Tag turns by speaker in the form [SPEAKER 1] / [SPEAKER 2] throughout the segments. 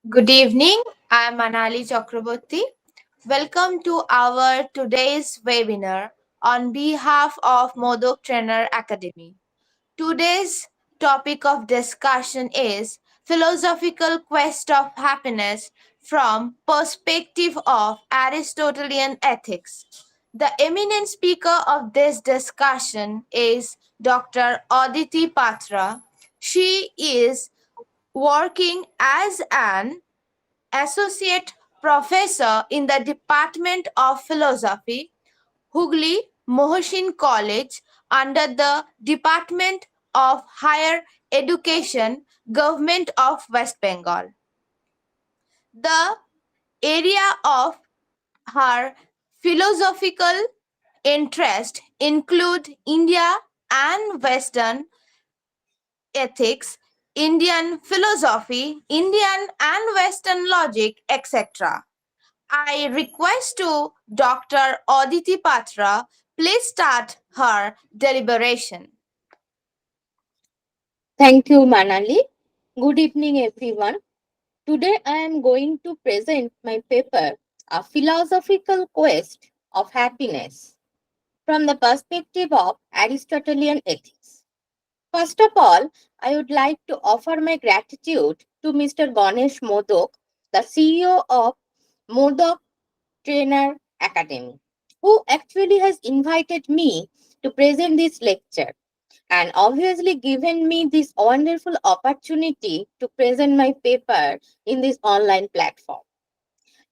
[SPEAKER 1] Good evening. I am Manali Chakraborty. Welcome to our today's webinar on behalf of Modok Trainer Academy. Today's topic of discussion is philosophical quest of happiness from perspective of Aristotelian ethics. The eminent speaker of this discussion is Dr. Aditi Patra. She is working as an associate professor in the Department of Philosophy, Hooghly Mohsin College, under the Department of Higher Education, Government of West Bengal. The area of her philosophical interest include India and Western ethics, Indian philosophy, Indian and Western logic, etc. I request to Dr. Aditi Patra please start her deliberation.
[SPEAKER 2] Thank you, Manali. Good evening, everyone. Today I am going to present my paper, A Philosophical Quest of Happiness, from the perspective of Aristotelian ethics. First of all, I would like to offer my gratitude to Mr. Ganesh Modok, the CEO of Modok Trainer Academy, who actually has invited me to present this lecture and obviously given me this wonderful opportunity to present my paper in this online platform.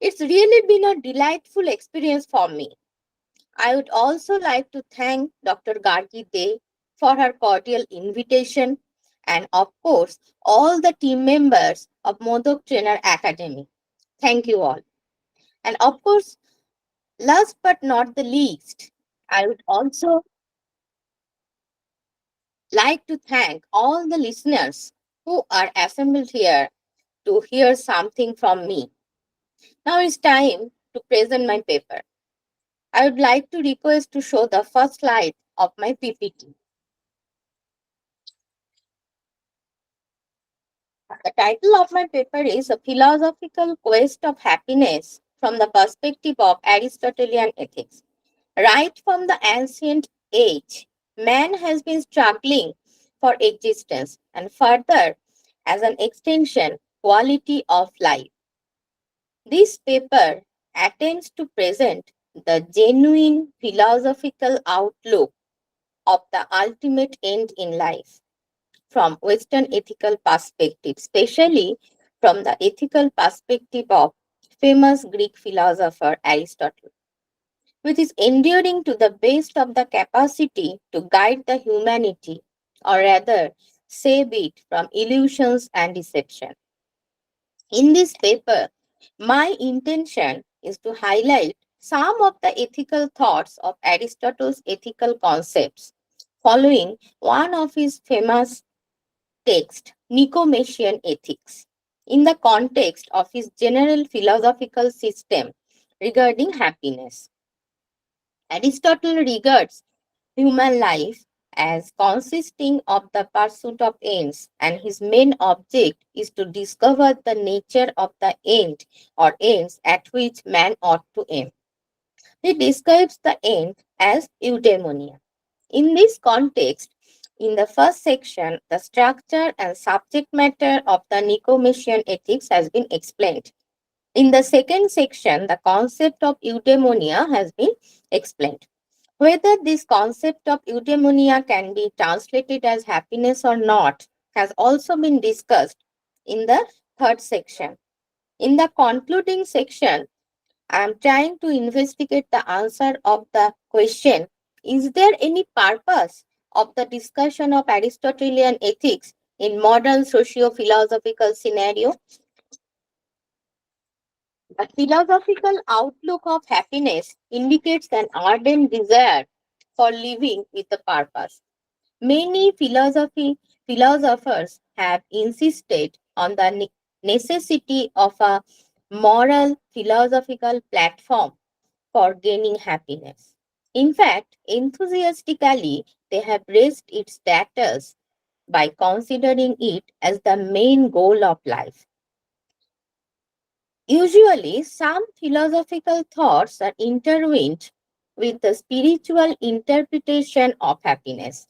[SPEAKER 2] It's really been a delightful experience for me. I would also like to thank Dr. Gargi De for her cordial invitation and of course all the team members of Modok Trainer Academy. Thank you all. And of course, last but not the least, I would also like to thank all the listeners who are assembled here to hear something from me. Now it's time to present my paper. I would like to request to show the first slide of my PPT. The title of my paper is A Philosophical Quest of Happiness from the Perspective of Aristotelian Ethics. Right from the ancient age, man has been struggling for existence and further as an extension quality of life. This paper attempts to present the genuine philosophical outlook of the ultimate end in life from Western ethical perspective, especially from the ethical perspective of famous Greek philosopher Aristotle, which is enduring to the best of the capacity to guide the humanity, or rather, save it from illusions and deception. In this paper, my intention is to highlight some of the ethical thoughts of Aristotle's ethical concepts, following one of his famous texts, Nicomachean Ethics, in the context of his general philosophical system regarding happiness. Aristotle regards human life as consisting of the pursuit of ends, and his main object is to discover the nature of the end or ends at which man ought to aim. He describes the end as eudaimonia. In this context, in the first section, the structure and subject matter of the Nicomachean Ethics has been explained. In the second section, the concept of eudaimonia has been explained. Whether this concept of eudaimonia can be translated as happiness or not has also been discussed in the third section. In the concluding section, I am trying to investigate the answer of the question: is there any purpose of the discussion of Aristotelian ethics in modern socio-philosophical scenario? The philosophical outlook of happiness indicates an ardent desire for living with a purpose. Many philosophers have insisted on the necessity of a moral philosophical platform for gaining happiness. In fact, enthusiastically, they have raised its status by considering it as the main goal of life. Usually, some philosophical thoughts are intertwined with the spiritual interpretation of happiness.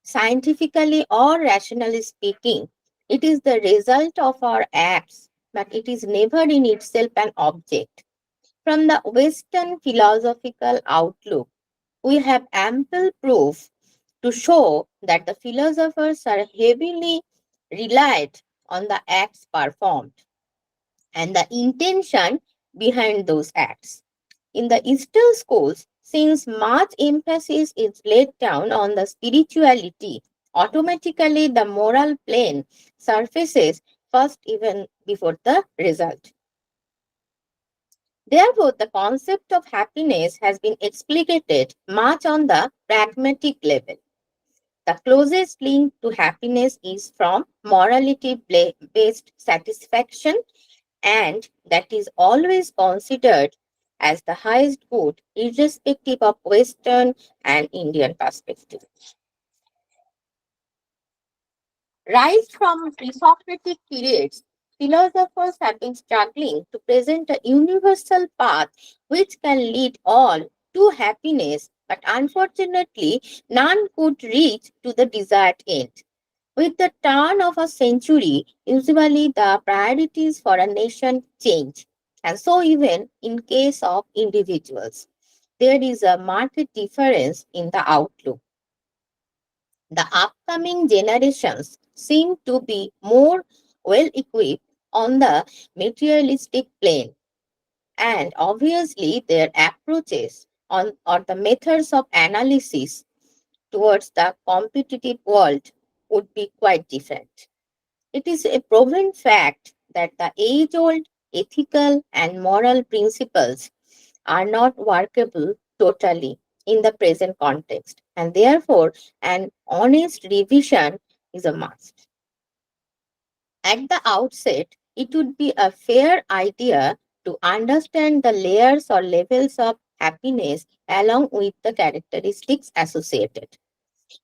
[SPEAKER 2] Scientifically or rationally speaking, it is the result of our acts, but it is never in itself an object. From the Western philosophical outlook, we have ample proof to show that the philosophers are heavily relied on the acts performed and the intention behind those acts. In the Eastern schools, since much emphasis is laid down on the spirituality, automatically the moral plane surfaces first even before the result. Therefore, the concept of happiness has been explicated much on the pragmatic level. The closest link to happiness is from morality based satisfaction, and that is always considered as the highest good, irrespective of Western and Indian perspective. Right from pre-Socratic periods, philosophers have been struggling to present a universal path which can lead all to happiness, but unfortunately, none could reach to the desired end. With the turn of a century, usually the priorities for a nation change. And so, even in case of individuals, there is a marked difference in the outlook. The upcoming generations seem to be more well equipped on the materialistic plane, and obviously, their approaches on or the methods of analysis towards the competitive world would be quite different. It is a proven fact that the age old ethical and moral principles are not workable totally in the present context, and therefore, an honest revision is a must. At the outset, it would be a fair idea to understand the layers or levels of happiness along with the characteristics associated.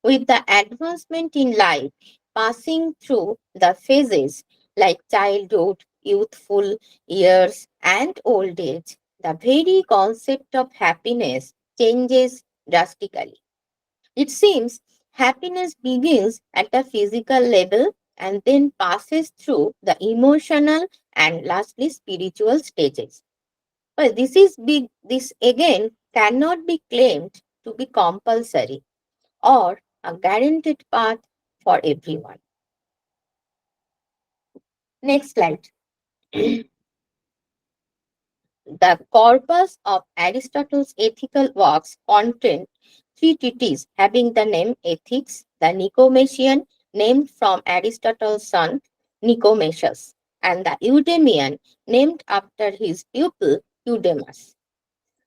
[SPEAKER 2] With the advancement in life, passing through the phases like childhood, youthful years, and old age, the very concept of happiness changes drastically. It seems happiness begins at the physical level and then passes through the emotional and lastly spiritual stages. But this again cannot be claimed to be compulsory or a guaranteed path for everyone. Next slide. The corpus of Aristotle's ethical works contained three treatises having the name Ethics, the Nicomachean, named from Aristotle's son Nicomacheus, and the Eudemian, named after his pupil Eudemus.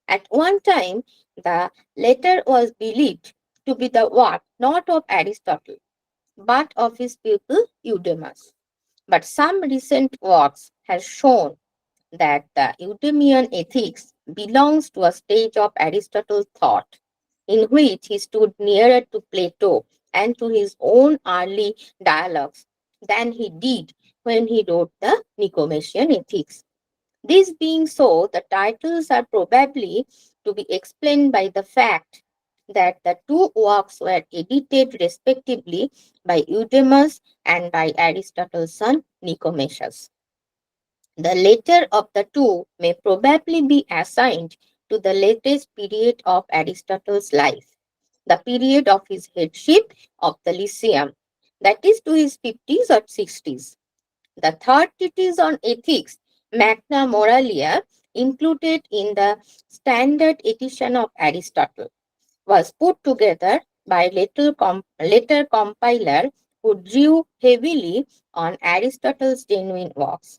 [SPEAKER 2] At one time, the latter was believed to be the work not of Aristotle, but of his pupil Eudemus. But some recent works have shown that the Eudemian ethics belongs to a stage of Aristotle's thought, in which he stood nearer to Plato and to his own early dialogues than he did when he wrote the Nicomachean Ethics. This being so, the titles are probably to be explained by the fact that the two works were edited respectively by Eudemus and by Aristotle's son Nicomacheus. The later of the two may probably be assigned to the latest period of Aristotle's life, the period of his headship of the Lyceum, that is to his 50s or 60s. The third treatise on ethics, Magna Moralia, included in the standard edition of Aristotle, was put together by later compiler who drew heavily on Aristotle's genuine works.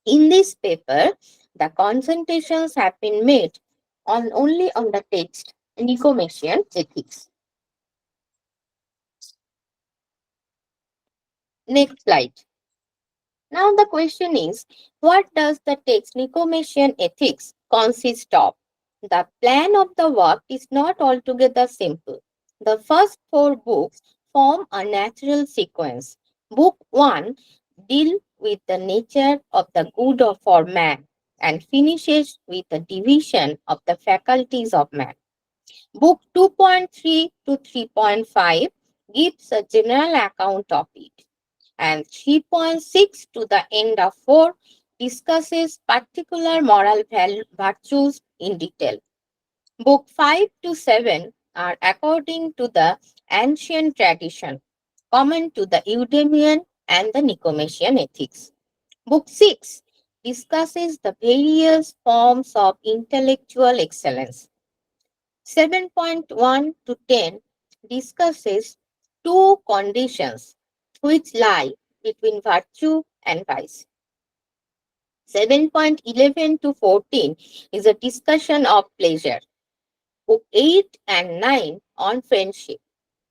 [SPEAKER 2] In this paper, the concentrations have been made on only on the text Nicomachean Ethics. Next slide. Now the question is, what does the text Nicomachean Ethics consist of? The plan of the work is not altogether simple. The first four books form a natural sequence. Book 1 deal with the nature of the good for man and finishes with the division of the faculties of man. Book 2.3 to 3.5 gives a general account of it, and 3.6 to the end of 4 discusses particular moral virtues in detail. Book 5 to 7 are according to the ancient tradition, common to the Eudemian and the Nicomachean ethics. Book 6 discusses the various forms of intellectual excellence. 7.1 to 10 discusses two conditions which lie between virtue and vice. 7.11 to 14 is a discussion of pleasure. Book 8 and 9 on friendship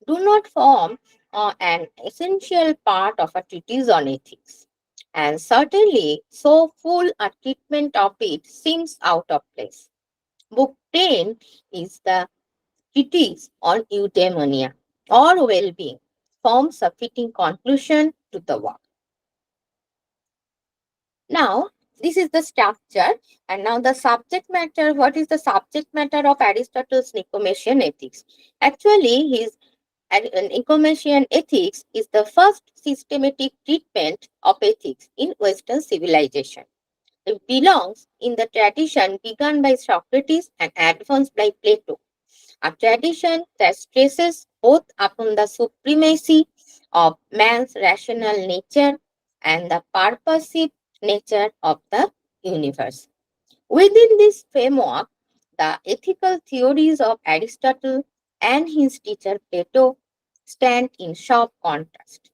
[SPEAKER 2] do not form an essential part of a treatise on ethics. And certainly, so full a treatment of it seems out of place. Book 10 is the treatise on eudaimonia or well being, forms a fitting conclusion to the work. Now, this is the structure, and now the subject matter. What is the subject matter of Aristotle's Nicomachean Ethics? Actually, his Nicomachean Ethics is the first systematic treatment of ethics in Western civilization. It belongs in the tradition begun by Socrates and advanced by Plato, a tradition that stresses both upon the supremacy of man's rational nature and the purposive nature of the universe. Within this framework, the ethical theories of Aristotle and his teacher Plato stand in sharp contrast.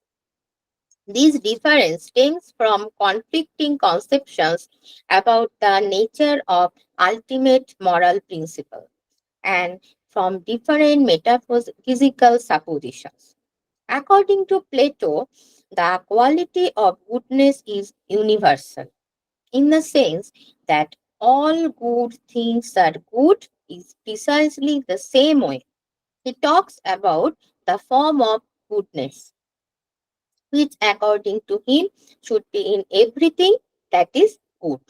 [SPEAKER 2] This difference stems from conflicting conceptions about the nature of ultimate moral principle and from different metaphysical suppositions. According to Plato, the quality of goodness is universal in the sense that all good things are good is precisely the same way. He talks about the form of goodness, which according to him should be in everything that is good.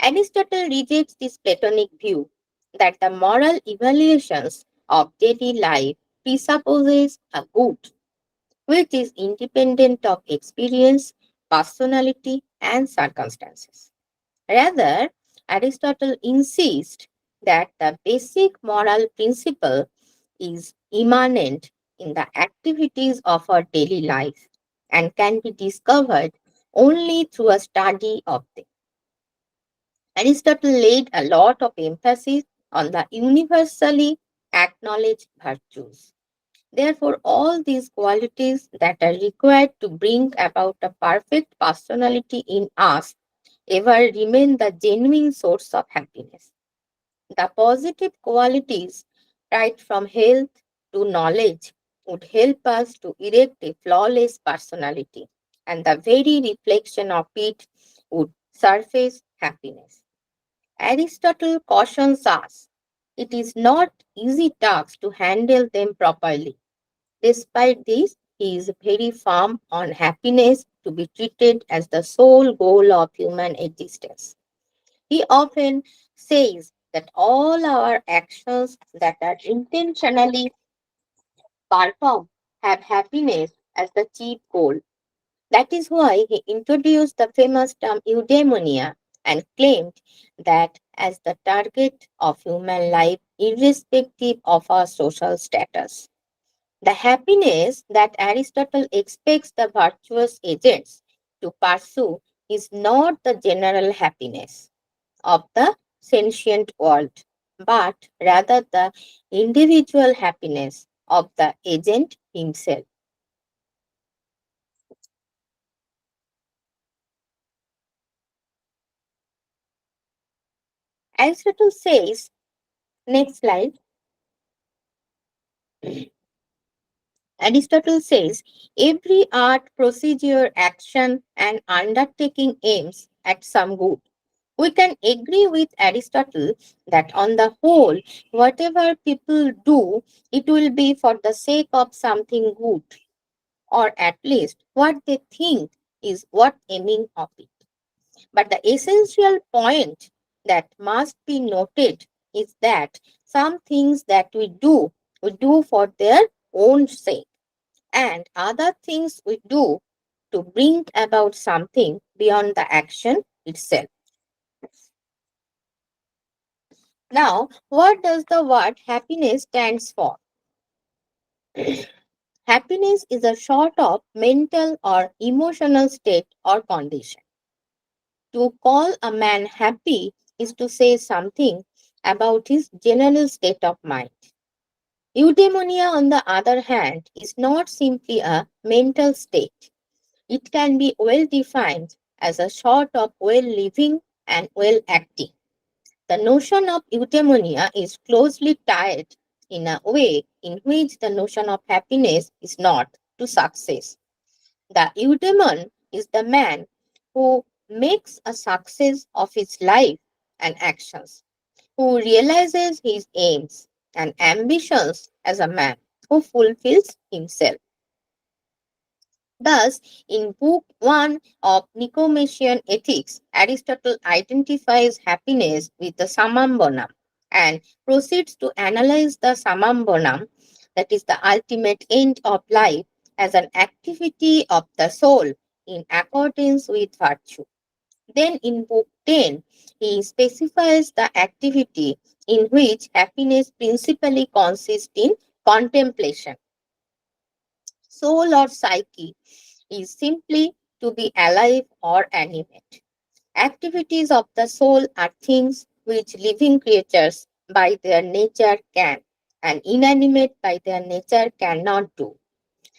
[SPEAKER 2] Aristotle rejects this Platonic view that the moral evaluations of daily life presupposes a good which is independent of experience, personality, and circumstances. Rather, Aristotle insists that the basic moral principle is immanent in the activities of our daily life and can be discovered only through a study of them. Aristotle laid a lot of emphasis on the universally acknowledged virtues. Therefore, all these qualities that are required to bring about a perfect personality in us ever remain the genuine source of happiness. The positive qualities, right from health to knowledge, would help us to erect a flawless personality, and the very reflection of it would surface happiness. Aristotle cautions us it is not easy task to handle them properly. Despite this, he is very firm on happiness to be treated as the sole goal of human existence. He often says that all our actions that are intentionally performed have happiness as the chief goal. That is why he introduced the famous term eudaimonia and claimed that as the target of human life, irrespective of our social status. The happiness that Aristotle expects the virtuous agents to pursue is not the general happiness of the sentient world, but rather the individual happiness of the agent himself. Aristotle says, next slide, Aristotle says, every art, procedure, action, and undertaking aims at some good. We can agree with Aristotle that on the whole, whatever people do, it will be for the sake of something good, or at least what they think is what aiming of it. But the essential point that must be noted is that some things that we do for their own sake, and other things we do to bring about something beyond the action itself. Now, what does the word happiness stands for? Happiness is a sort of mental or emotional state or condition. To call a man happy is to say something about his general state of mind. Eudaimonia, on the other hand, is not simply a mental state. It can be well defined as a sort of well living and well acting. The notion of eudaimonia is closely tied in a way in which the notion of happiness is not to success. The eudaimon is the man who makes a success of his life and actions, who realizes his aims and ambitions as a man who fulfills himself. Thus, in Book 1 of Nicomachean Ethics, Aristotle identifies happiness with the samambonam and proceeds to analyze the samambonam, that is the ultimate end of life, as an activity of the soul in accordance with virtue. Then in Book 10, he specifies the activity in which happiness principally consists in contemplation. Soul or psyche is simply to be alive or animate. Activities of the soul are things which living creatures by their nature can, and inanimate by their nature cannot do.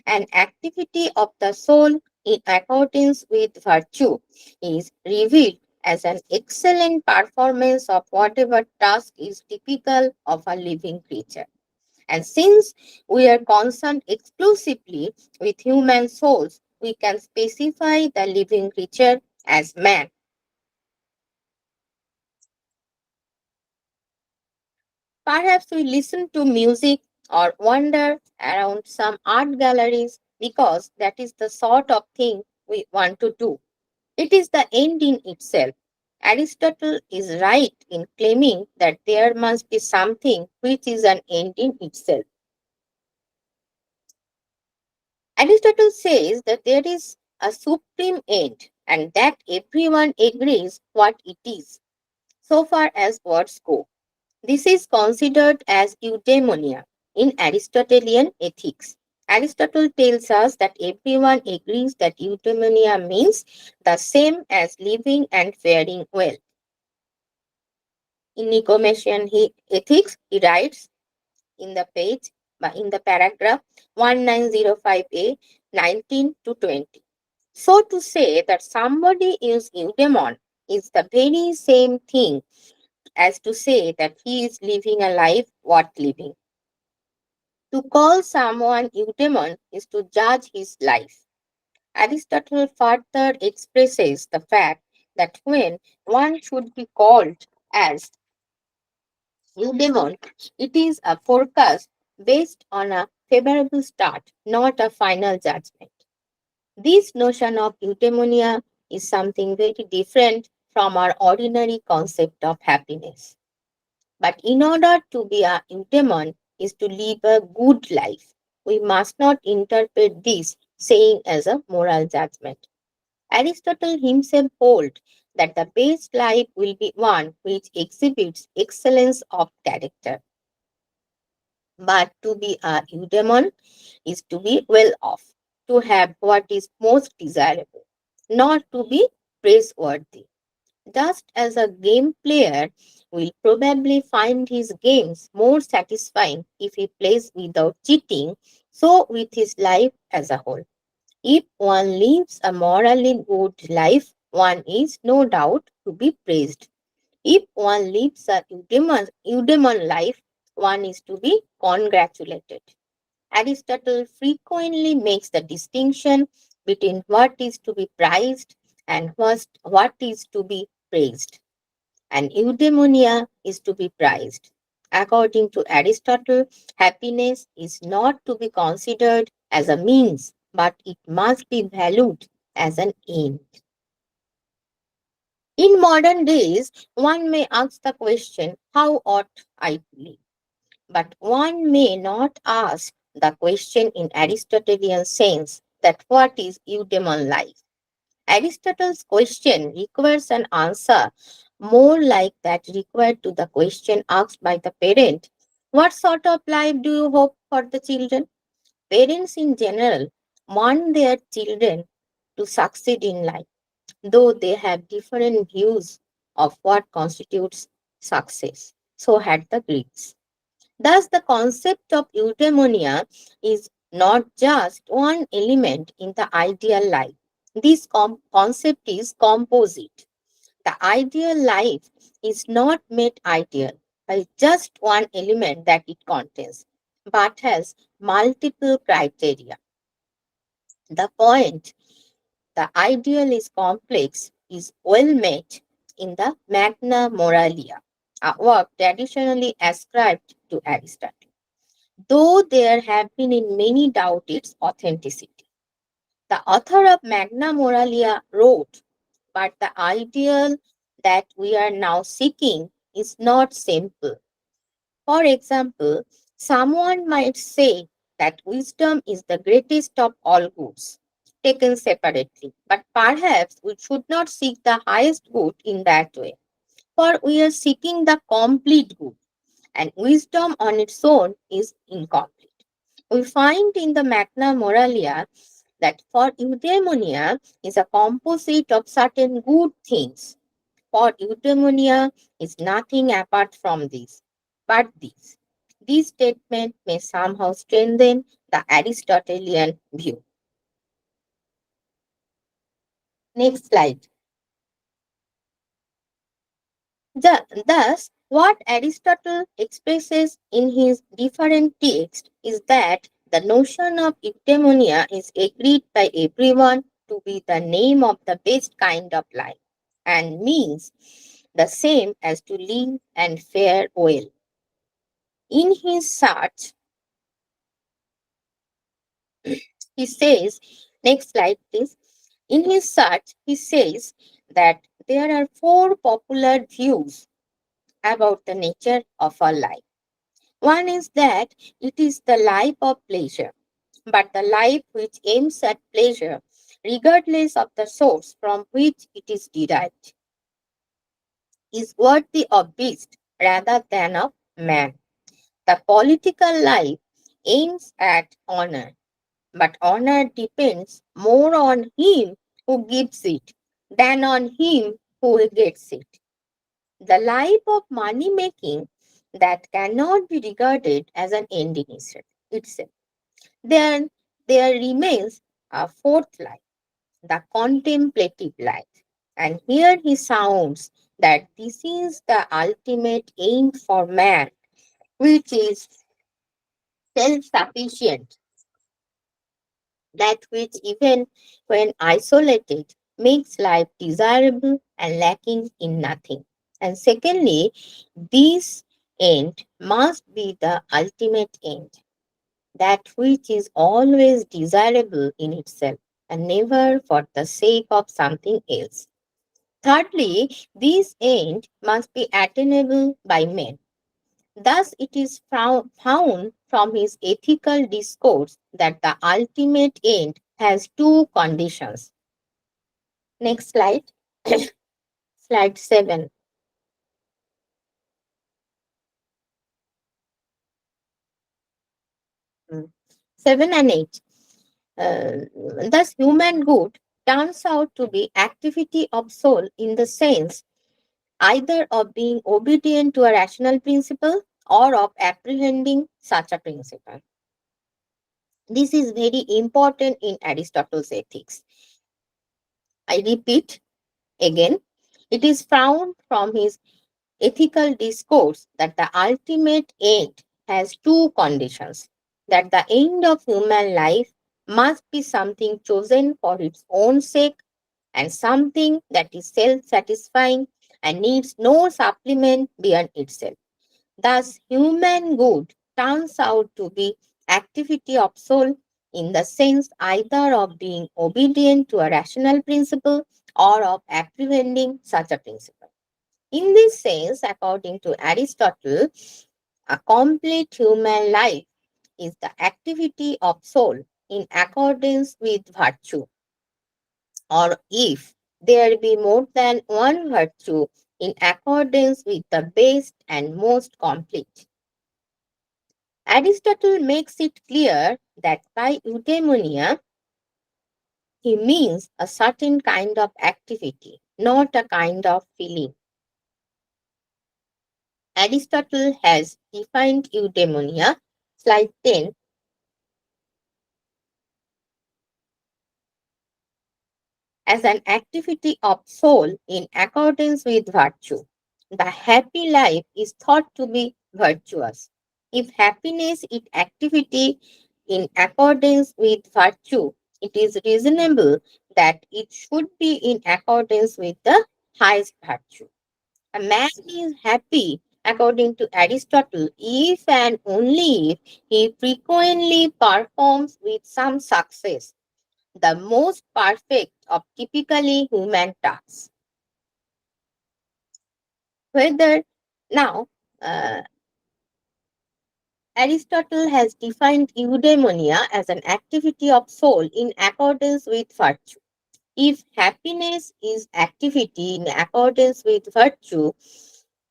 [SPEAKER 2] An activity of the soul in accordance with virtue is revealed as an excellent performance of whatever task is typical of a living creature. And since we are concerned exclusively with human souls, we can specify the living creature as man. Perhaps we listen to music or wander around some art galleries because that is the sort of thing we want to do. It is the end in itself. Aristotle is right in claiming that there must be something which is an end in itself. Aristotle says that there is a supreme end and that everyone agrees what it is, so far as words go. This is considered as eudaimonia in Aristotelian ethics. Aristotle tells us that everyone agrees that eudaimonia means the same as living and faring well. In Nicomachean Ethics, he writes in the page, in the paragraph 1905a 19 to 20. So to say that somebody is eudaimon is the very same thing as to say that he is living a life worth living. To call someone eudaimon is to judge his life. Aristotle further expresses the fact that when one should be called as eudaimon, it is a forecast based on a favorable start, not a final judgment. This notion of eudaimonia is something very different from our ordinary concept of happiness. But in order to be a eudaimon is to live a good life. We must not interpret this saying as a moral judgment. Aristotle himself holds that the best life will be one which exhibits excellence of character. But to be a eudaimon is to be well off, to have what is most desirable, not to be praiseworthy. Just as a game player will probably find his games more satisfying if he plays without cheating, so with his life as a whole. If one lives a morally good life, one is no doubt to be praised. If one lives a eudaimon life, one is to be congratulated. Aristotle frequently makes the distinction between what is to be prized and what is to be praised. And eudaimonia is to be prized. According to Aristotle, happiness is not to be considered as a means, but it must be valued as an end. In modern days, one may ask the question, how ought I to live? But one may not ask the question in Aristotelian sense that what is eudaimon life? Aristotle's question requires an answer more like that required to the question asked by the parent. What sort of life do you hope for the children? Parents in general want their children to succeed in life, though they have different views of what constitutes success. So had the Greeks. Thus, the concept of eudaimonia is not just one element in the ideal life. This concept is composite. The ideal life is not made ideal by just one element that it contains, but has multiple criteria. The point, the ideal is complex, is well made in the Magna Moralia, a work traditionally ascribed to Aristotle, though there have been in many doubt its authenticity. The author of Magna Moralia wrote, but the ideal that we are now seeking is not simple. For example, someone might say that wisdom is the greatest of all goods, taken separately, but perhaps we should not seek the highest good in that way, for we are seeking the complete good, and wisdom on its own is incomplete. We find in the Magna Moralia that for eudaimonia is a composite of certain good things. For eudaimonia is nothing apart from this, but this. This statement may somehow strengthen the Aristotelian view. Next slide. Thus, what Aristotle expresses in his different texts is that the notion of eudaimonia is agreed by everyone to be the name of the best kind of life and means the same as to live and fare well. In his search, he says, next slide please. In his search, he says that there are four popular views about the nature of our life. One is that it is the life of pleasure, but the life which aims at pleasure, regardless of the source from which it is derived, is worthy of beast rather than of man. The political life aims at honor, but honor depends more on him who gives it than on him who gets it. The life of money making that cannot be regarded as an end in itself. Then there remains a fourth life, the contemplative life. And here he sounds that this is the ultimate aim for man, which is self sufficient, that which, even when isolated, makes life desirable and lacking in nothing. And secondly, this end must be the ultimate end, that which is always desirable in itself and never for the sake of something else. Thirdly, this end must be attainable by men. Thus, it is found from his ethical discourse that the ultimate end has two conditions. Next slide, slide 7. 7 and 8. Thus, human good turns out to be activity of soul in the sense either of being obedient to a rational principle or of apprehending such a principle. This is very important in Aristotle's ethics. I repeat again, it is found from his ethical discourse that the ultimate end has two conditions, that the end of human life must be something chosen for its own sake and something that is self satisfying and needs no supplement beyond itself. Thus, human good turns out to be activity of soul in the sense either of being obedient to a rational principle or of apprehending such a principle. In this sense, according to Aristotle, a complete human life is the activity of soul in accordance with virtue, or if there be more than one virtue, in accordance with the best and most complete. Aristotle makes it clear that by eudaimonia he means a certain kind of activity, not a kind of feeling. Aristotle has defined eudaimonia, slide 10, as an activity of soul in accordance with virtue. The happy life is thought to be virtuous. If happiness is activity in accordance with virtue, it is reasonable that it should be in accordance with the highest virtue. A man is happy, according to Aristotle, if and only if he frequently performs with some success the most perfect of typically human tasks. Whether now uh, Aristotle has defined eudaimonia as an activity of soul in accordance with virtue. If happiness is activity in accordance with virtue,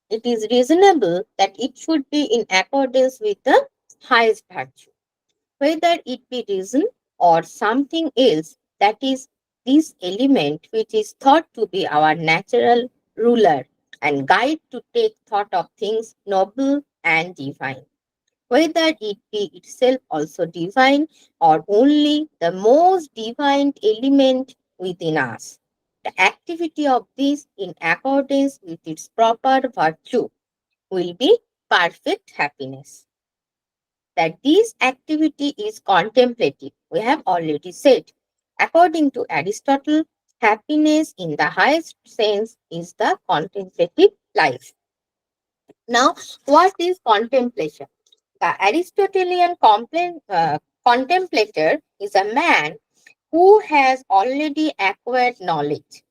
[SPEAKER 2] it is reasonable that it should be in accordance with the highest virtue. Whether it be reason or something else, that is this element which is thought to be our natural ruler and guide to take thought of things noble and divine. Whether it be itself also divine or only the most divine element within us. The activity of this in accordance with its proper virtue will be perfect happiness. That this activity is contemplative, we have already said. According to Aristotle, happiness in the highest sense is the contemplative life. Now, what is contemplation? The Aristotelian contemplator is a man who has already acquired knowledge,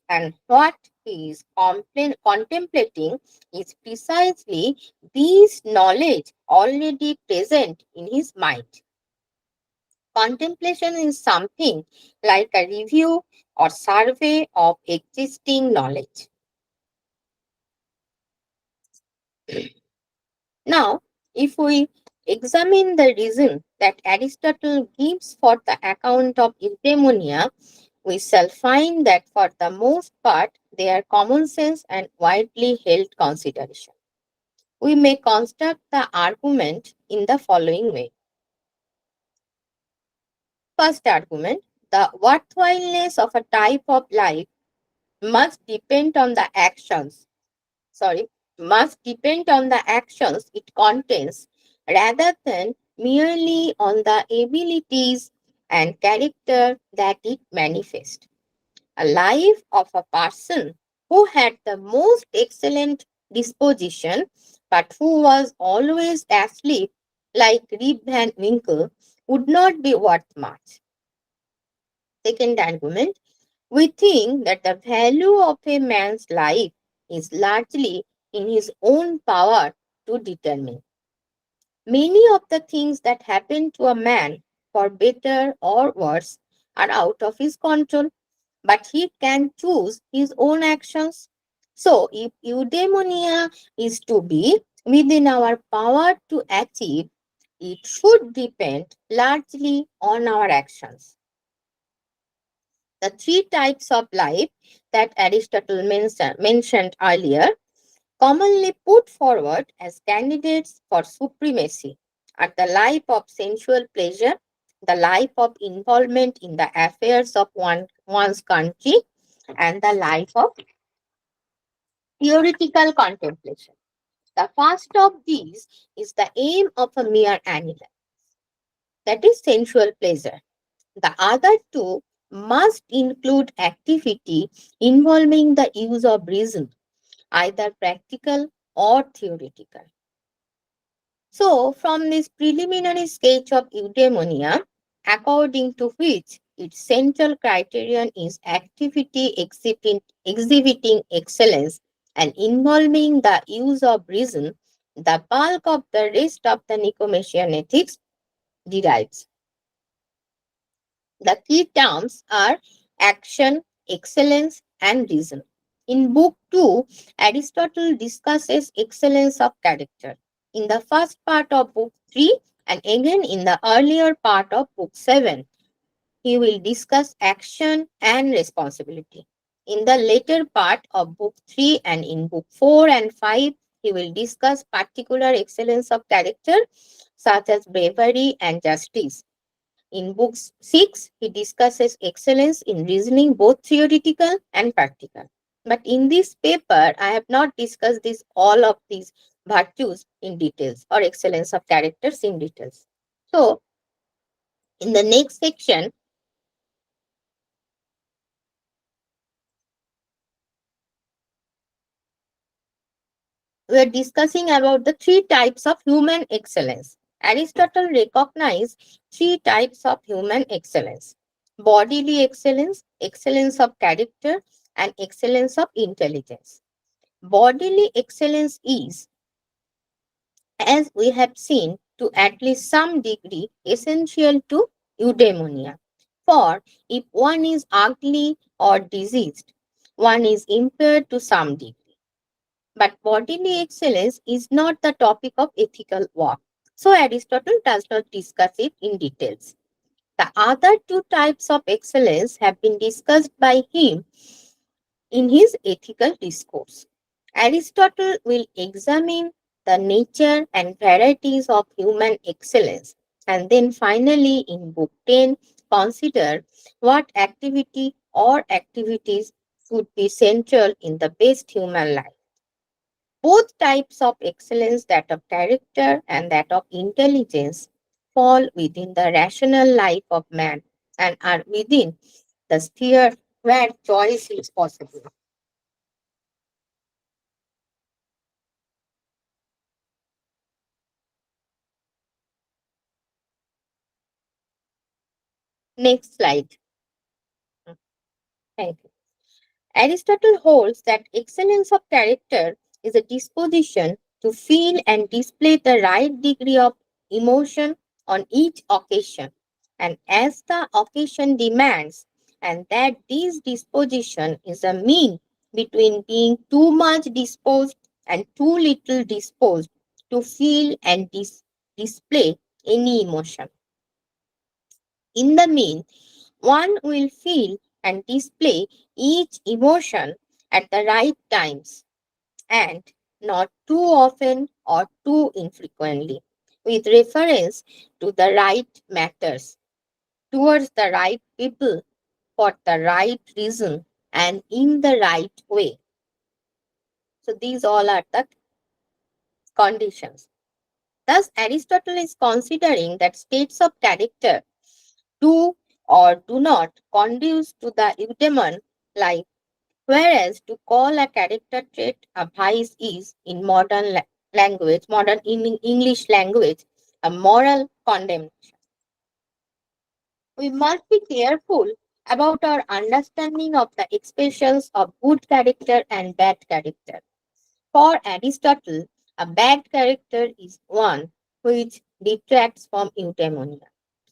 [SPEAKER 2] and what he is contemplating is precisely this knowledge already present in his mind. Contemplation is something like a review or survey of existing knowledge. Now, if we examine the reason that Aristotle gives for the account of eudaimonia, we shall find that for the most part they are common sense and widely held consideration. We may construct the argument in the following way. First argument, the worthwhileness of a type of life must depend on the actions, sorry, must depend on the actions it contains rather than merely on the abilities and character that it manifests. A life of a person who had the most excellent disposition but who was always asleep like Rip Van Winkle would not be worth much. Second argument, we think that the value of a man's life is largely in his own power to determine. Many of the things that happen to a man, for better or worse, are out of his control, but he can choose his own actions. So, if eudaimonia is to be within our power to achieve, it should depend largely on our actions. The three types of life that Aristotle mentioned earlier, commonly put forward as candidates for supremacy, are the life of sensual pleasure, the life of involvement in the affairs of one's country, and the life of theoretical contemplation. The first of these is the aim of a mere animal, that is sensual pleasure. The other two must include activity involving the use of reason, either practical or theoretical. So, from this preliminary sketch of eudaimonia, according to which its central criterion is activity exhibiting excellence and involving the use of reason, the bulk of the rest of the Nicomachean ethics derives. The key terms are action, excellence, and reason. In Book 2, Aristotle discusses excellence of character. In the first part of Book 3, and again in the earlier part of Book 7, he will discuss action and responsibility. In the later part of Book 3 and in Book 4 and 5, he will discuss particular excellence of character such as bravery and justice. In Book 6, he discusses excellence in reasoning, both theoretical and practical. But in this paper, I have not discussed all of these virtues in details or excellence of characters in details. So, in the next section, we are discussing about the three types of human excellence. Aristotle recognized three types of human excellence: bodily excellence, excellence of character, and excellence of intelligence. Bodily excellence is, as we have seen, to at least some degree essential to eudaimonia. For if one is ugly or diseased, one is impaired to some degree. But bodily excellence is not the topic of ethical work. So Aristotle does not discuss it in details. The other two types of excellence have been discussed by him in his ethical discourse. Aristotle will examine the nature and varieties of human excellence, and then finally in Book 10 consider what activity or activities should be central in the best human life. Both types of excellence, that of character and that of intelligence, fall within the rational life of man and are within the sphere where choice is possible. Next slide. Thank you. Aristotle holds that excellence of character is a disposition to feel and display the right degree of emotion on each occasion, and as the occasion demands, and that this disposition is a mean between being too much disposed and too little disposed to feel and display any emotion. In the mean, one will feel and display each emotion at the right times and not too often or too infrequently, with reference to the right matters, towards the right people, for the right reason, and in the right way. So, these all are the conditions. Thus, Aristotle is considering that states of character do or do not conduce to the eudaimon life, whereas to call a character trait a vice is, in modern language, modern English language, a moral condemnation. We must be careful about our understanding of the expressions of good character and bad character. For Aristotle, a bad character is one which detracts from eudaimonia,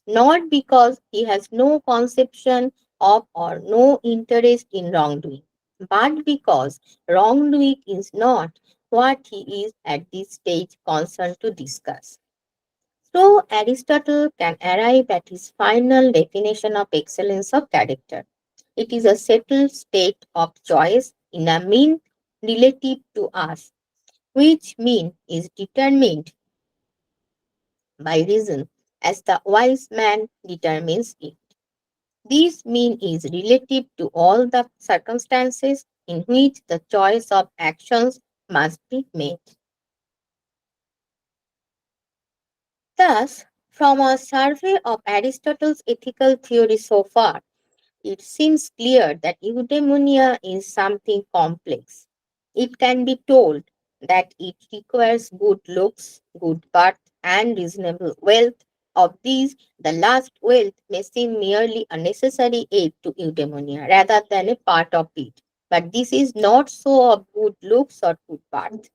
[SPEAKER 2] not because he has no conception of or no interest in wrongdoing, but because wrongdoing is not what he is at this stage concerned to discuss. So, Aristotle can arrive at his final definition of excellence of character. It is a settled state of choice in a mean relative to us, which mean is determined by reason as the wise man determines it. This mean is relative to all the circumstances in which the choice of actions must be made. Thus, from a survey of Aristotle's ethical theory so far, it seems clear that eudaimonia is something complex. It can be told that it requires good looks, good birth, and reasonable wealth, of these, the last wealth may seem merely a necessary aid to eudaimonia rather than a part of it. But this is not so of good looks or good birth.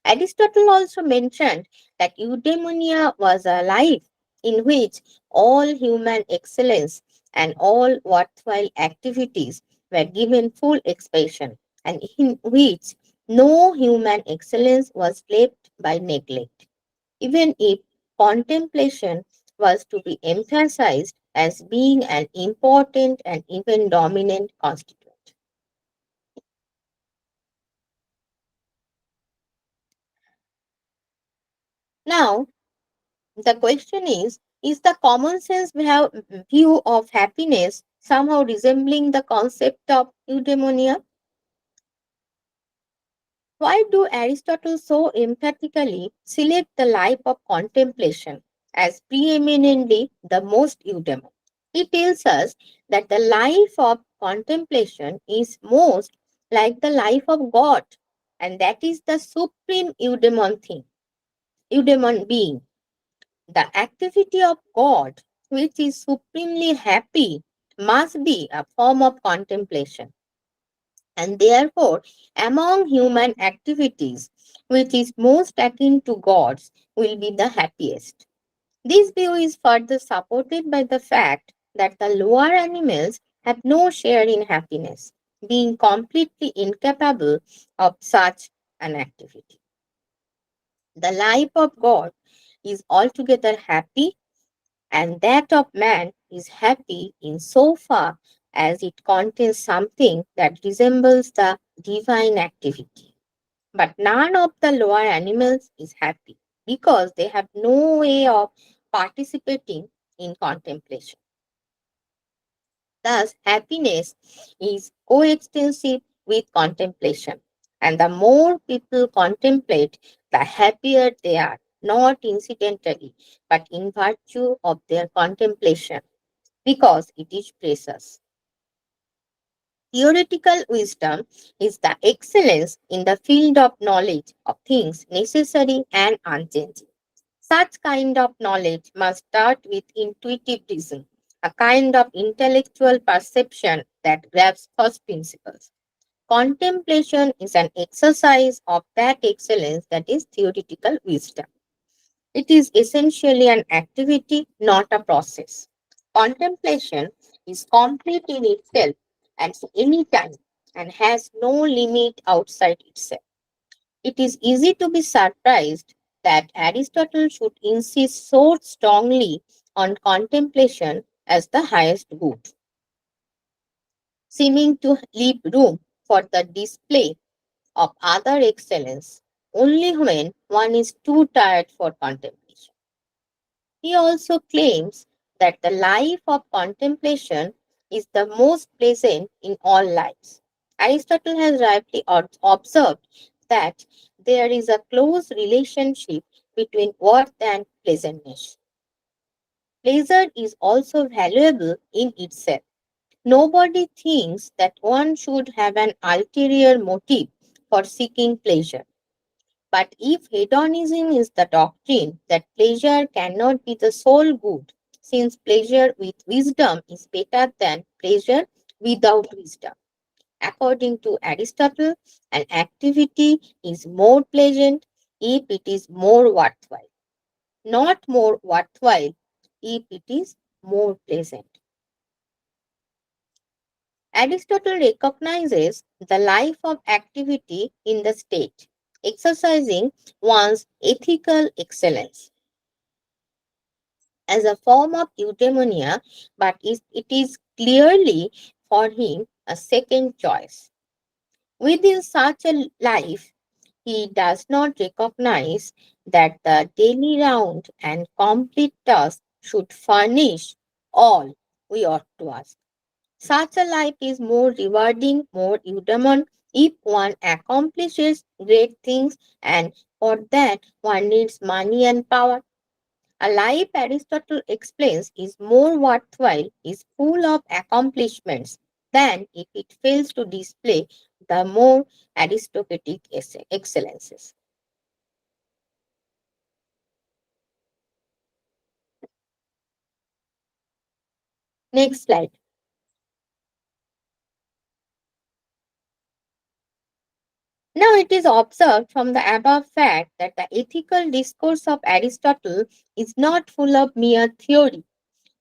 [SPEAKER 2] Aristotle also mentioned that eudaimonia was a life in which all human excellence and all worthwhile activities were given full expression, and in which no human excellence was left by neglect, even if contemplation was to be emphasized as being an important and even dominant constituent. Now, the question is the common sense view of happiness somehow resembling the concept of eudaimonia? Why do Aristotle so emphatically select the life of contemplation as preeminently the most eudaimon? He tells us that the life of contemplation is most like the life of God, and that is the supreme eudaimon being. The activity of God, which is supremely happy, must be a form of contemplation. And therefore, among human activities, which is most akin to God's, will be the happiest. This view is further supported by the fact that the lower animals have no share in happiness, being completely incapable of such an activity. The life of God is altogether happy, and that of man is happy in so far as it contains something that resembles the divine activity. But none of the lower animals is happy because they have no way of participating in contemplation. Thus, happiness is coextensive with contemplation, and the more people contemplate, the happier they are, not incidentally, but in virtue of their contemplation, because it is precious. Theoretical wisdom is the excellence in the field of knowledge of things necessary and unchanging. Such kind of knowledge must start with intuitive reason, a kind of intellectual perception that grabs first principles. Contemplation is an exercise of that excellence that is theoretical wisdom. It is essentially an activity, not a process. Contemplation is complete in itself at any time and has no limit outside itself. It is easy to be surprised that Aristotle should insist so strongly on contemplation as the highest good, seeming to leave room for the display of other excellence only when one is too tired for contemplation. He also claims that the life of contemplation is the most pleasant in all lives. Aristotle has rightly observed that there is a close relationship between worth and pleasantness. Pleasure is also valuable in itself. Nobody thinks that one should have an ulterior motive for seeking pleasure. But if hedonism is the doctrine that pleasure cannot be the sole good, since pleasure with wisdom is better than pleasure without wisdom. According to Aristotle, an activity is more pleasant if it is more worthwhile, not more worthwhile if it is more pleasant. Aristotle recognizes the life of activity in the state, exercising one's ethical excellence as a form of eudaimonia, but it is clearly for him a second choice. Within such a life, he does not recognize that the daily round and complete task should furnish all we ought to ask. Such a life is more rewarding, more eudaimon if one accomplishes great things, and for that one needs money and power. A life, Aristotle explains, is more worthwhile, is full of accomplishments than if it fails to display the more aristocratic excellences. Next slide. Now it is observed from the above fact that the ethical discourse of Aristotle is not full of mere theory,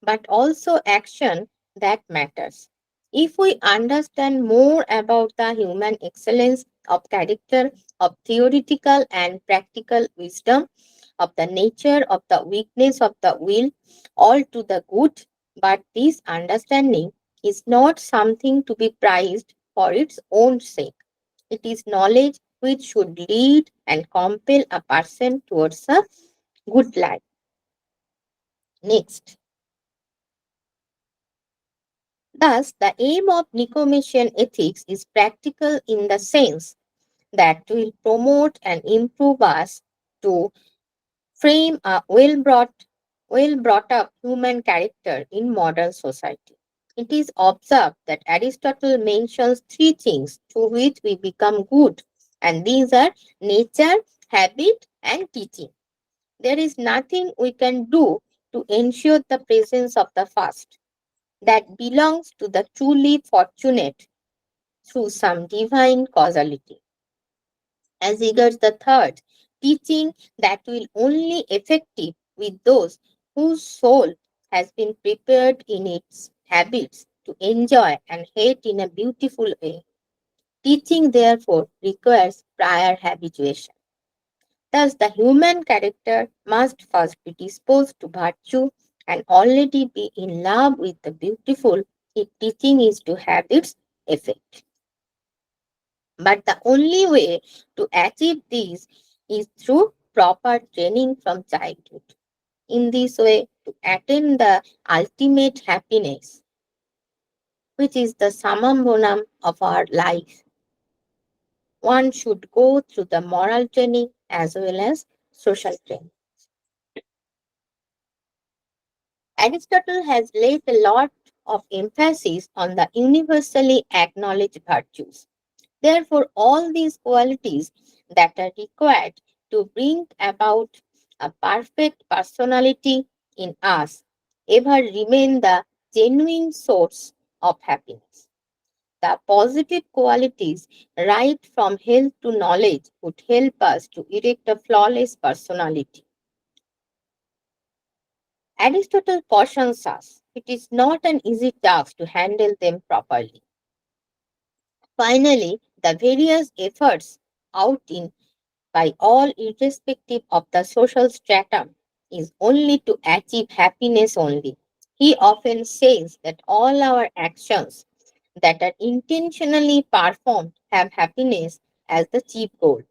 [SPEAKER 2] but also action that matters. If we understand more about the human excellence of character, of theoretical and practical wisdom, of the nature of the weakness of the will, all to the good, but this understanding is not something to be prized for its own sake. It is knowledge which should lead and compel a person towards a good life. Next. Thus, the aim of Nicomachean ethics is practical in the sense that will promote and improve us to frame a well brought up human character in modern society. It is observed that Aristotle mentions three things through which we become good, and these are nature, habit, and teaching. There is nothing we can do to ensure the presence of the first. That belongs to the truly fortunate through some divine causality. As regards the third, teaching that will only effective with those whose soul has been prepared in its habits to enjoy and hate in a beautiful way. Teaching, therefore, requires prior habituation. Thus, the human character must first be disposed to virtue and already be in love with the beautiful if teaching is to have its effect. But the only way to achieve this is through proper training from childhood. In this way, to attain the ultimate happiness, which is the summum bonum of our life, one should go through the moral training as well as social training. Aristotle has laid a lot of emphasis on the universally acknowledged virtues. Therefore, all these qualities that are required to bring about a perfect personality in us ever remain the genuine source of happiness. The positive qualities, right from health to knowledge, would help us to erect a flawless personality. Aristotle cautions us it is not an easy task to handle them properly. Finally, the various efforts out in by all irrespective of the social stratum is only to achieve happiness only. He often says that all our actions that are intentionally performed have happiness as the chief goal.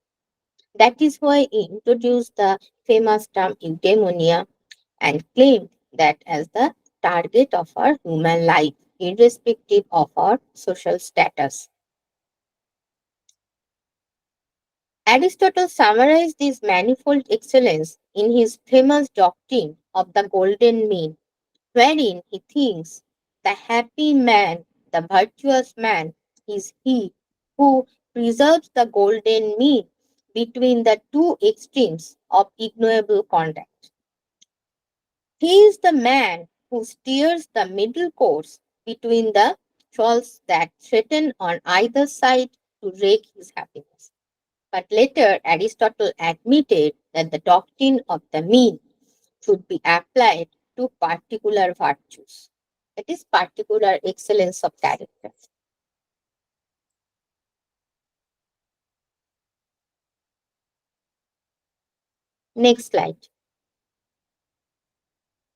[SPEAKER 2] That is why he introduced the famous term eudaimonia and claimed that as the target of our human life, irrespective of our social status. Aristotle summarized this manifold excellence in his famous doctrine of the golden mean, wherein he thinks the happy man, the virtuous man, is he who preserves the golden mean between the two extremes of ignoble conduct. He is the man who steers the middle course between the faults that threaten on either side to wreak his happiness. But later, Aristotle admitted that the doctrine of the mean should be applied to particular virtues, that is, particular excellence of character. Next slide.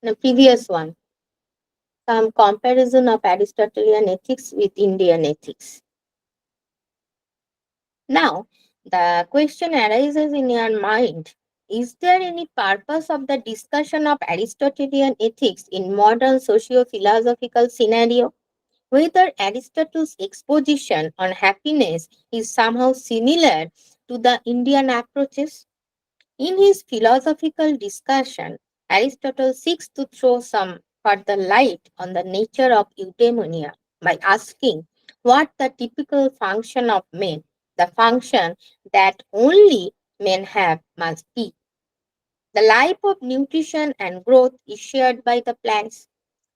[SPEAKER 2] The previous one, some comparison of Aristotelian ethics with Indian ethics. Now, the question arises in your mind, is there any purpose of the discussion of Aristotelian ethics in modern socio-philosophical scenario? Whether Aristotle's exposition on happiness is somehow similar to the Indian approaches? In his philosophical discussion, Aristotle seeks to throw some further light on the nature of eudaimonia by asking what the typical function of men, the function that only men have, must be. The life of nutrition and growth is shared by the plants.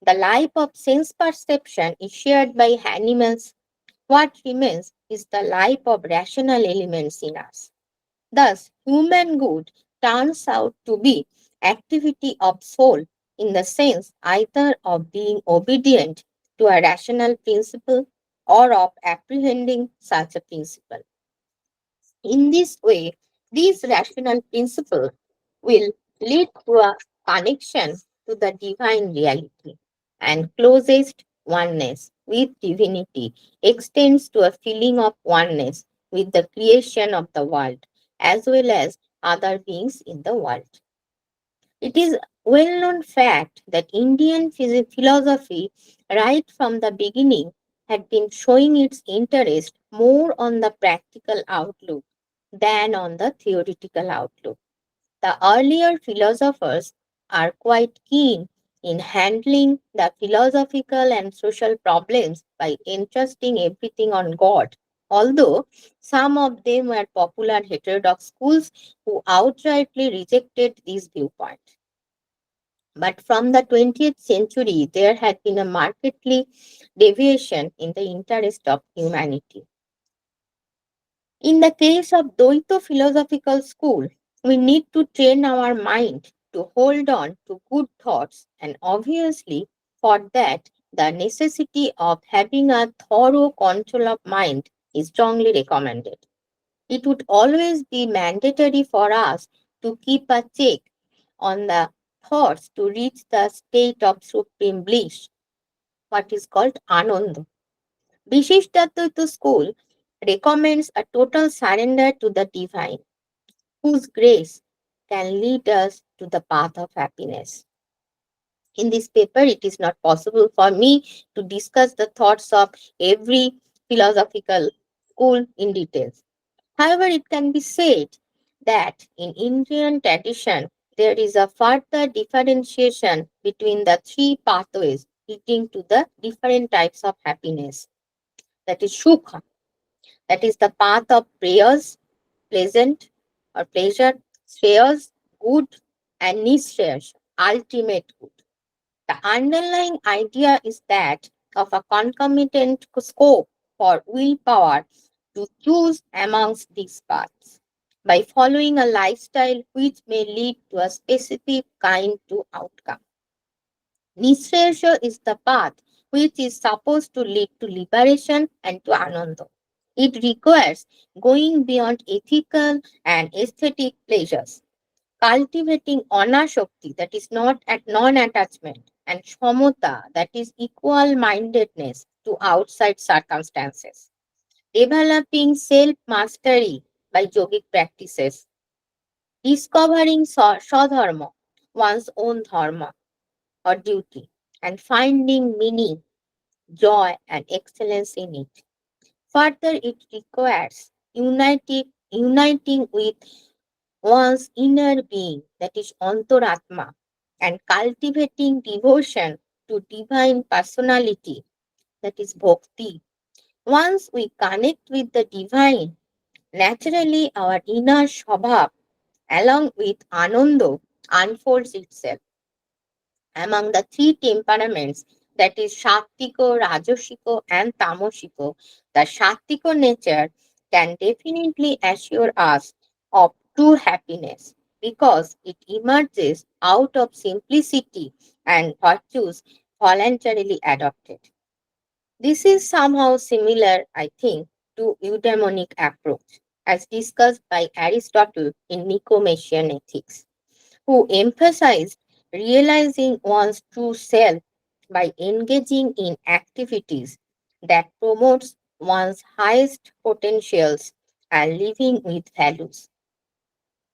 [SPEAKER 2] The life of sense perception is shared by animals. What remains is the life of rational elements in us. Thus, human good turns out to be activity of soul in the sense either of being obedient to a rational principle or of apprehending such a principle. In this way, these rational principles will lead to a connection to the divine reality, and closest oneness with divinity extends to a feeling of oneness with the creation of the world as well as other beings in the world. It is well known fact that Indian philosophy right from the beginning had been showing its interest more on the practical outlook than on the theoretical outlook. The earlier philosophers are quite keen in handling the philosophical and social problems by entrusting everything on God, although some of them were popular heterodox schools who outrightly rejected this viewpoint. But from the 20th century, there had been a markedly deviation in the interest of humanity. In the case of Dvaita philosophical school, we need to train our mind to hold on to good thoughts, and obviously, for that, the necessity of having a thorough control of mind is strongly recommended. It would always be mandatory for us to keep a check on the thoughts to reach the state of supreme bliss, what is called ananda. Vishishtadvaita school recommends a total surrender to the divine, whose grace can lead us to the path of happiness. In this paper, it is not possible for me to discuss the thoughts of every philosophical school in details. However, it can be said that in Indian tradition, there is a further differentiation between the three pathways leading to the different types of happiness. That is Sukha, that is the path of prayers, pleasant or pleasure, shreyas, good, and nishreyas, ultimate good. The underlying idea is that of a concomitant scope for willpower to choose amongst these paths by following a lifestyle which may lead to a specific kind of outcome. Nishreyasha is the path which is supposed to lead to liberation and to ananda. It requires going beyond ethical and aesthetic pleasures, cultivating anashakti, that is not at non-attachment, and shamata, that is equal mindedness to outside circumstances, developing self-mastery by yogic practices, discovering swadharma, one's own dharma or duty, and finding meaning, joy, and excellence in it. Further, it requires uniting with one's inner being, that is Antaratma, and cultivating devotion to divine personality, that is Bhakti. Once we connect with the divine, naturally our inner Shabhav, along with Ananda, unfolds itself. Among the three temperaments, that is Sattiko, Rajasiko, and Tamosiko, the Sattiko nature can definitely assure us of true happiness because it emerges out of simplicity and virtues voluntarily adopted. This is somehow similar, I think, to eudaimonic approach as discussed by Aristotle in Nicomachean Ethics, who emphasized realizing one's true self by engaging in activities that promotes one's highest potentials and living with values.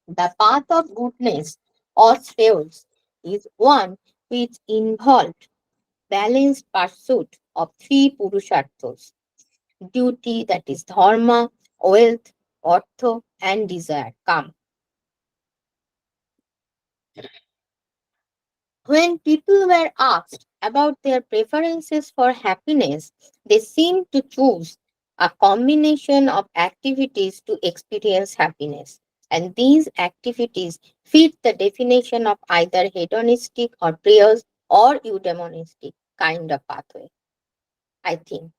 [SPEAKER 2] The path of goodness or shreyas is one which involved balanced pursuit of three purusharthas: duty, that is dharma, wealth, artha, and desire, come. When people were asked about their preferences for happiness, they seemed to choose a combination of activities to experience happiness. And these activities fit the definition of either hedonistic or prayers or eudaimonistic. kind of pathway. I think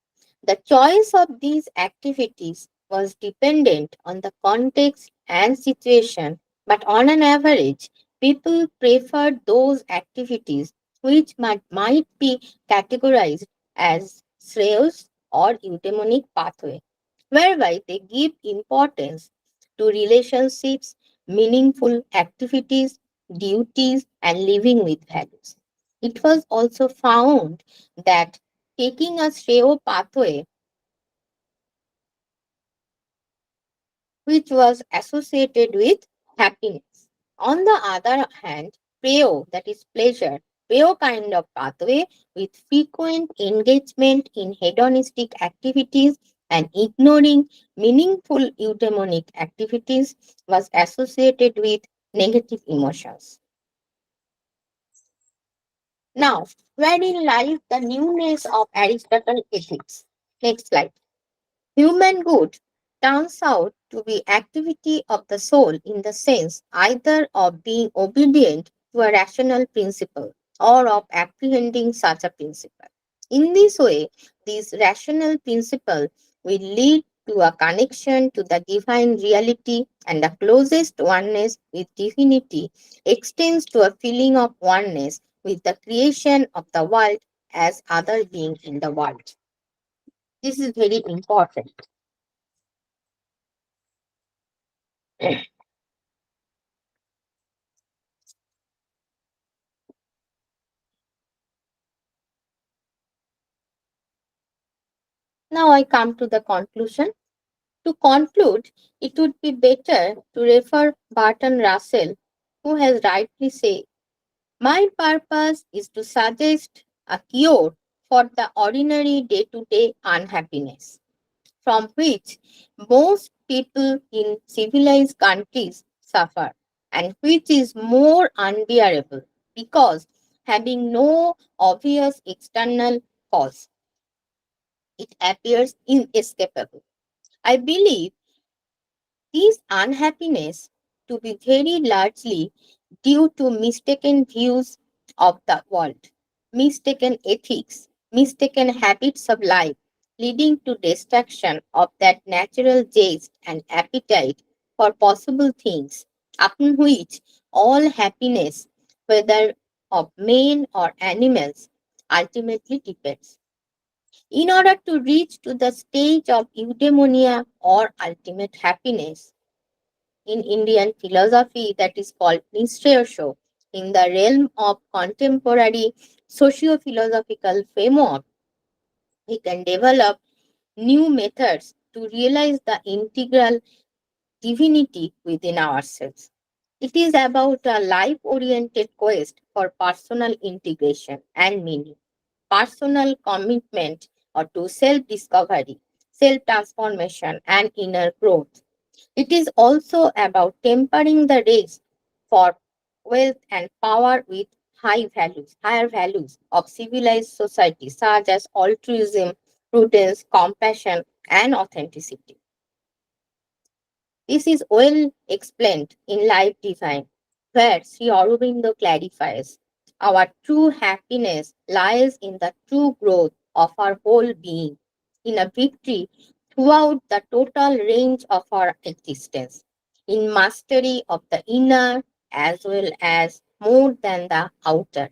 [SPEAKER 2] the choice of these activities was dependent on the context and situation, but on an average, people preferred those activities which might be categorized as shreyas or eudaimonic pathway, whereby they give importance to relationships, meaningful activities, duties, and living with values. It was also found that taking a Shreo pathway, which was associated with happiness. On the other hand, Preo, that is pleasure, Preo kind of pathway with frequent engagement in hedonistic activities and ignoring meaningful eudaimonic activities was associated with negative emotions. Now, wherein lies the newness of Aristotle's ethics? Next slide. Human good turns out to be activity of the soul in the sense either of being obedient to a rational principle or of apprehending such a principle. In this way, this rational principle will lead to a connection to the divine reality, and the closest oneness with divinity extends to a feeling of oneness with the creation of the world as other being in the world. This is very important. Now I come to the conclusion. To conclude, it would be better to refer Barton Russell, who has rightly said, "My purpose is to suggest a cure for the ordinary day-to-day unhappiness, from which most people in civilized countries suffer, and which is more unbearable because having no obvious external cause, it appears inescapable. I believe this unhappiness to be very largely due to mistaken views of the world, mistaken ethics, mistaken habits of life, leading to destruction of that natural zest and appetite for possible things, upon which all happiness, whether of men or animals, ultimately depends. In order to reach to the stage of eudaimonia or ultimate happiness, in Indian philosophy that is called Nischayasho, in the realm of contemporary socio-philosophical framework, we can develop new methods to realize the integral divinity within ourselves. It is about a life-oriented quest for personal integration and meaning, personal commitment or to self-discovery, self-transformation, and inner growth. It is also about tempering the race for wealth and power with higher values of civilized society, such as altruism, prudence, compassion, and authenticity. This is well explained in Life Divine, where Sri Aurobindo clarifies our true happiness lies in the true growth of our whole being, in a victory throughout the total range of our existence, in mastery of the inner as well as more than the outer,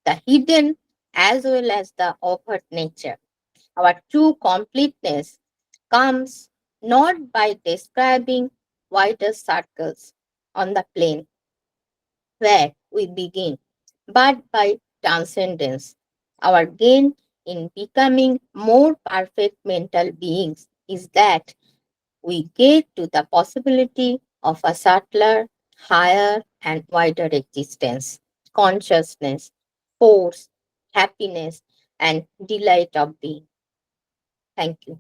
[SPEAKER 2] the hidden as well as the overt nature. Our true completeness comes not by describing wider circles on the plane where we begin, but by transcendence. Our gain in becoming more perfect mental beings is that we get to the possibility of a subtler, higher, and wider existence, consciousness, force, happiness, and delight of being. Thank you.